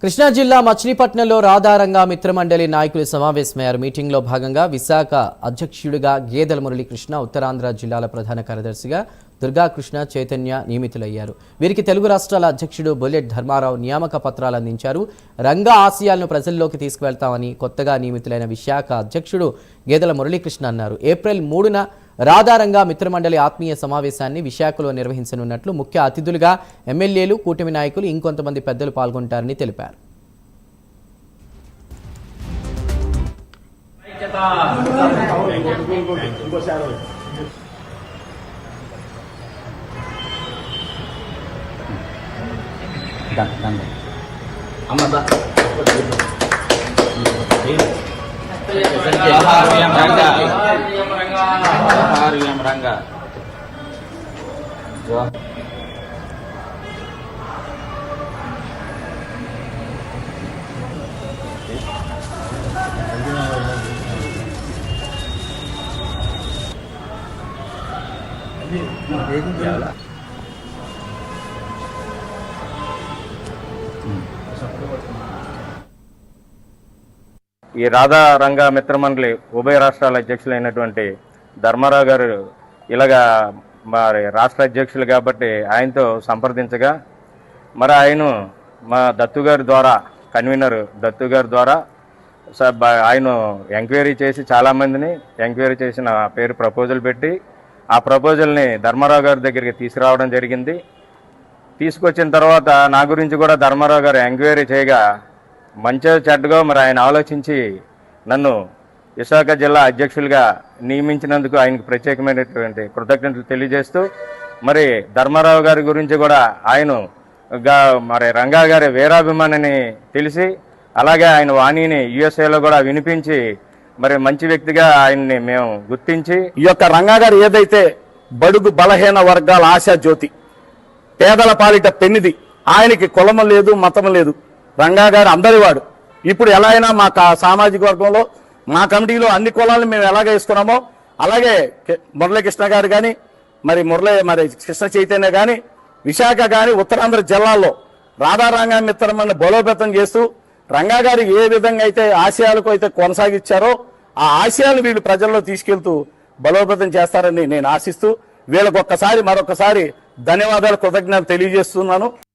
కృష్ణా జిల్లా మచిలీపట్నంలో రాధారంగా మిత్రమండలి నాయకులు సమావేశమయ్యారు. మీటింగ్లో భాగంగా విశాఖ అధ్యక్షుడిగా గేదెల మురళీకృష్ణ, ఉత్తరాంధ్ర జిల్లాల ప్రధాన కార్యదర్శిగా దుర్గాకృష్ణ చైతన్య నియమితులయ్యారు. వీరికి తెలుగు రాష్ట్రాల అధ్యక్షుడు బొల్లెట్ ధర్మారావు నియామక పత్రాలు అందించారు. రంగా ఆశయాలను ప్రజల్లోకి తీసుకువెళ్తామని కొత్తగా నియమితులైన విశాఖ అధ్యక్షుడు గేదెల మురళీకృష్ణ అన్నారు. ఏప్రిల్ 3న రాధారంగా మిత్రమండలి ఆత్మీయ సమావేశాన్ని విశాఖలో నిర్వహించనున్నట్లు ముఖ్య అతిథులుగా ఎమ్మెల్యేలు, కూటమి నాయకులు, ఇంకొంతమంది పెద్దలు పాల్గొంటారని తెలిపారు. ఈ రాధారంగ మిత్రమండలి ఉభయ రాష్ట్రాల అధ్యక్షులైనటువంటి ధర్మారావు గారు ఇలాగా మరి రాష్ట్ర అధ్యక్షులు కాబట్టి ఆయనతో సంప్రదించగా మరి ఆయన మా దత్తు గారి ద్వారా, కన్వీనర్ దత్తు గారి ద్వారా ఆయన ఎంక్వైరీ చేసి చాలామందిని ఎంక్వైరీ చేసిన పేరు ప్రపోజల్ పెట్టి ఆ ప్రపోజల్ని ధర్మారావు గారి దగ్గరికి తీసుకురావడం జరిగింది. తీసుకొచ్చిన తర్వాత నా గురించి కూడా ధర్మారావు గారు ఎంక్వైరీ చేయగా మంచిగా చెడ్డగా మరి ఆయన ఆలోచించి నన్ను విశాఖ జిల్లా అధ్యక్షులుగా నియమించినందుకు ఆయనకు ప్రత్యేకమైనటువంటి కృతజ్ఞతలు తెలియజేస్తూ మరి ధర్మారావు గారి గురించి కూడా ఆయన మరి రంగా గారి వీరాభిమానిని తెలిసి అలాగే ఆయన వాణిని యుఎస్ఏలో కూడా వినిపించి మరి మంచి వ్యక్తిగా ఆయన్ని మేము గుర్తించి ఈ యొక్క రంగా గారు ఏదైతే బడుగు బలహీన వర్గాల ఆశా జ్యోతి, పేదల పాలిట పెన్నిది, ఆయనకి కులము లేదు, మతం లేదు. రంగా గారు అందరివాడు. ఇప్పుడు ఎలా అయినా మా సామాజిక వర్గంలో మా కమిటీలో అన్ని కులాలను మేము ఎలాగ వేసుకున్నామో అలాగే మురళీకృష్ణ గారు కానీ మరి కృష్ణ చైతన్య కానీ విశాఖ కానీ ఉత్తరాంధ్ర జిల్లాల్లో రాధారంగా మిత్రమని బలోపేతం చేస్తూ రంగా గారు ఏ విధంగా అయితే ఆశయాలకు అయితే కొనసాగించారో ఆ ఆశయాలు వీళ్ళు ప్రజల్లో తీసుకెళ్తూ బలోపేతం చేస్తారని నేను ఆశిస్తూ వీళ్ళకొక్కసారి మరొకసారి ధన్యవాదాలు, కృతజ్ఞతలు తెలియజేస్తున్నాను.